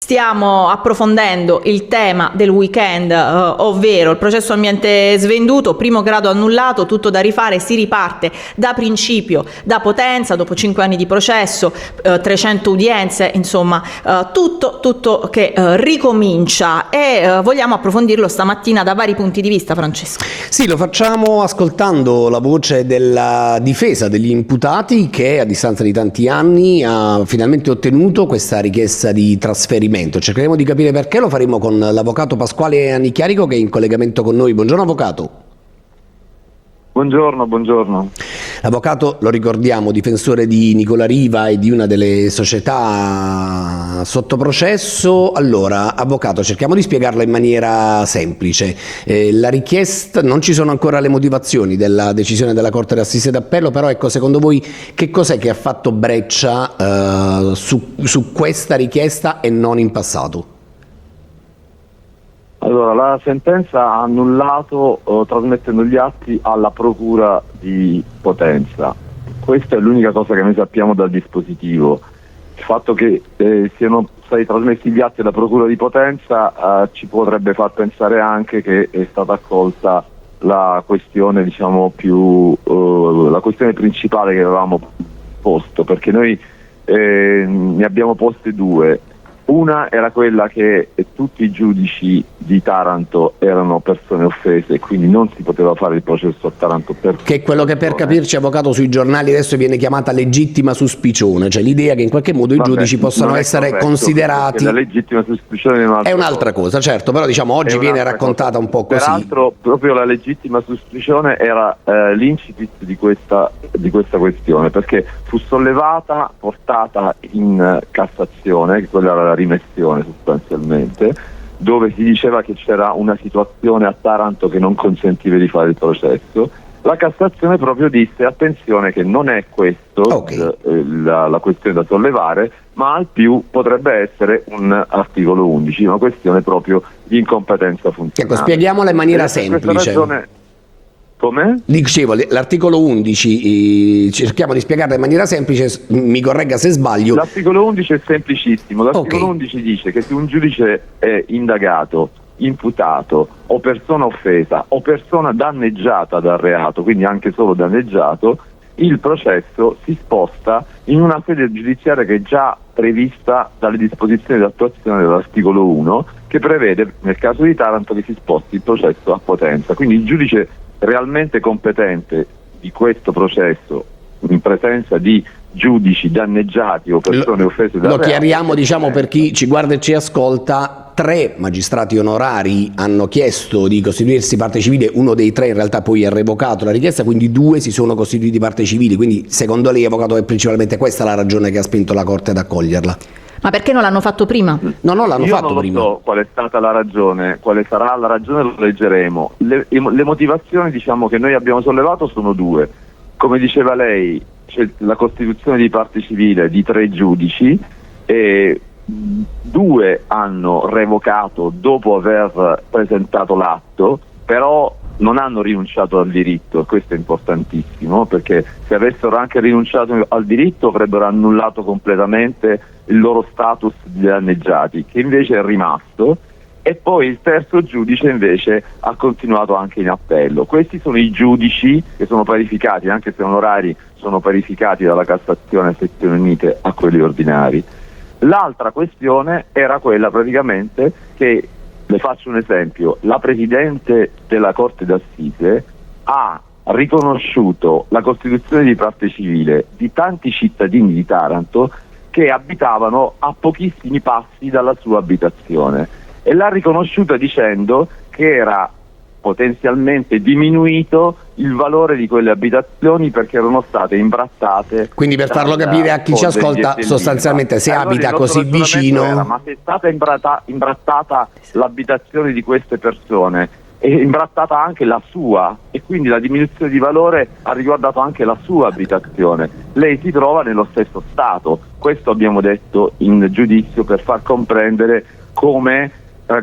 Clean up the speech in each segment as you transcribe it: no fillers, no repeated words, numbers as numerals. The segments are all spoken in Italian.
Stiamo approfondendo il tema del weekend, ovvero il processo ambiente svenduto, primo grado annullato, tutto da rifare, si riparte da principio, da Potenza, dopo 5 anni di processo, 300 udienze, insomma tutto che ricomincia e vogliamo approfondirlo stamattina da vari punti di vista, Francesco. Sì, lo facciamo ascoltando la voce della difesa degli imputati che a distanza di tanti anni ha finalmente ottenuto questa richiesta di trasferimento. Cercheremo di capire perché, lo faremo con l'avvocato Pasquale Annichiarico che è in collegamento con noi. Buongiorno avvocato. Buongiorno. L'avvocato, lo ricordiamo, difensore di Nicola Riva e di una delle società sotto processo. Allora, avvocato, cerchiamo di spiegarlo in maniera semplice. La richiesta, non ci sono ancora le motivazioni della decisione della Corte d'Assise d'Appello, però ecco, secondo voi che cos'è che ha fatto breccia su questa richiesta e non in passato? Allora, la sentenza ha annullato trasmettendo gli atti alla Procura di Potenza. Questa è l'unica cosa che noi sappiamo dal dispositivo. Il fatto che siano stati trasmessi gli atti alla Procura di Potenza ci potrebbe far pensare anche che è stata accolta la questione, la questione principale che avevamo posto, perché noi ne abbiamo poste due. Una era quella che tutti i giudici di Taranto erano persone offese e quindi non si poteva fare il processo a Taranto che è quello che, per capirci, avvocato, sui giornali adesso viene chiamata legittima suspicione, cioè l'idea che in qualche modo i giudici possano essere considerati. La legittima suspicione è un'altra cosa, certo, però diciamo oggi viene raccontata un po' così. Peraltro proprio la legittima suspicione era l'incipit di questa questione, perché fu sollevata, portata in Cassazione, che quella era la rimessione sostanzialmente, dove si diceva che c'era una situazione a Taranto che non consentiva di fare il processo. La Cassazione proprio disse: attenzione che non è questo la questione da sollevare, ma al più potrebbe essere un articolo 11, una questione proprio di incompetenza funzionale. Ecco, spieghiamola in maniera semplice. Come? Dicevo, l'articolo 11, cerchiamo di spiegarla in maniera semplice, mi corregga se sbaglio. L'articolo 11 è semplicissimo. L'articolo 11 dice che se un giudice è indagato, imputato o persona offesa o persona danneggiata dal reato, quindi anche solo danneggiato, il processo si sposta in una sede giudiziaria che è già prevista dalle disposizioni di attuazione dell'articolo 1, che prevede nel caso di Taranto che si sposti il processo a Potenza. Quindi il giudice realmente competente di questo processo, in presenza di giudici danneggiati o persone offese dal reato. Lo chiariamo, diciamo, per chi ci guarda e ci ascolta: 3 magistrati onorari hanno chiesto di costituirsi parte civile, uno dei 3 in realtà poi ha revocato la richiesta, quindi 2 si sono costituiti parte civili. Quindi secondo lei, avvocato, è principalmente questa la ragione che ha spinto la Corte ad accoglierla? Ma perché non l'hanno fatto prima? No, l'hanno fatto prima. Io non so qual è stata la ragione, quale sarà la ragione lo leggeremo. Le motivazioni, diciamo, che noi abbiamo sollevato sono 2. Come diceva lei, c'è la costituzione di parte civile di 3 giudici e 2 hanno revocato dopo aver presentato l'atto, però non hanno rinunciato al diritto. Questo è importantissimo, perché se avessero anche rinunciato al diritto avrebbero annullato completamente il loro status di danneggiati, che invece è rimasto, e poi il terzo giudice invece ha continuato anche in appello. Questi sono i giudici che sono parificati, anche se onorari, sono parificati dalla Cassazione a sezioni unite a quelli ordinari. L'altra questione era quella praticamente che, le faccio un esempio, la Presidente della Corte d'Assise ha riconosciuto la costituzione di parte civile di tanti cittadini di Taranto che abitavano a pochissimi passi dalla sua abitazione, e l'ha riconosciuta dicendo che era potenzialmente diminuito il valore di quelle abitazioni perché erano state imbrattate. Quindi, per farlo capire a chi ci ascolta, sostanzialmente se abita così vicino. Ma se è stata imbrattata l'abitazione di queste persone, è imbrattata anche la sua, e quindi la diminuzione di valore ha riguardato anche la sua abitazione. Lei si trova nello stesso stato. Questo abbiamo detto in giudizio per far comprendere come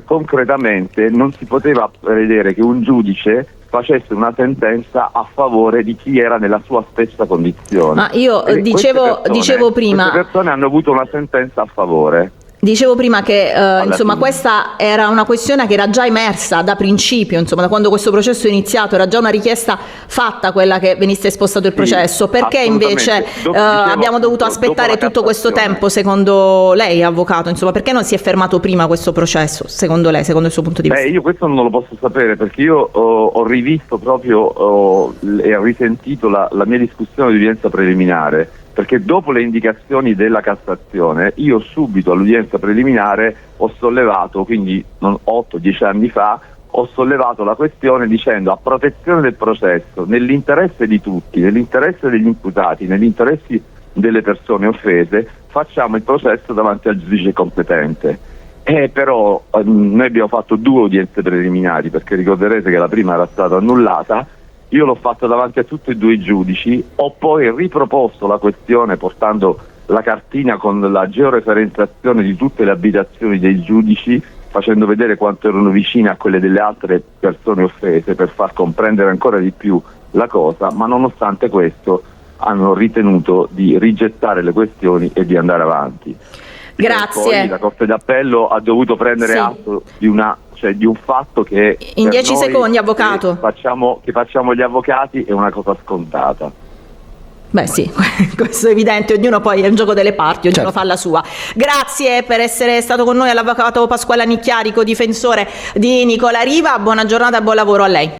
concretamente non si poteva prevedere che un giudice facesse una sentenza a favore di chi era nella sua stessa condizione. Ma io dicevo prima, queste persone hanno avuto una sentenza a favore. Dicevo prima che insomma fine. questa era una questione che era già emersa da principio, insomma da quando questo processo è iniziato, era già una richiesta fatta quella che venisse spostato il processo. Perché invece abbiamo dovuto aspettare tutto questo tempo, secondo lei, avvocato? Insomma, perché non si è fermato prima questo processo, secondo lei, secondo il suo punto di vista? Io questo non lo posso sapere, perché io ho rivisto proprio e ho risentito la mia discussione di udienza preliminare, perché dopo le indicazioni della Cassazione io subito all'udienza preliminare ho sollevato, quindi 8-10 anni fa, ho sollevato la questione dicendo: a protezione del processo, nell'interesse di tutti, nell'interesse degli imputati, negli interessi delle persone offese, facciamo il processo davanti al giudice competente. Però noi abbiamo fatto 2 udienze preliminari, perché ricorderete che la prima era stata annullata. Io l'ho fatto davanti a tutti e 2 i giudici, ho poi riproposto la questione portando la cartina con la georeferenziazione di tutte le abitazioni dei giudici, facendo vedere quanto erano vicine a quelle delle altre persone offese, per far comprendere ancora di più la cosa, ma nonostante questo hanno ritenuto di rigettare le questioni e di andare avanti. Grazie. Poi la Corte d'Appello ha dovuto prendere atto di un fatto che in 10 secondi, avvocato, che facciamo gli avvocati è una cosa scontata. Beh sì, questo è evidente, ognuno poi è un gioco delle parti, ognuno Certo. fa la sua. Grazie per essere stato con noi all'avvocato Pasquale Nicchiari, co-difensore di Nicola Riva, buona giornata e buon lavoro a lei.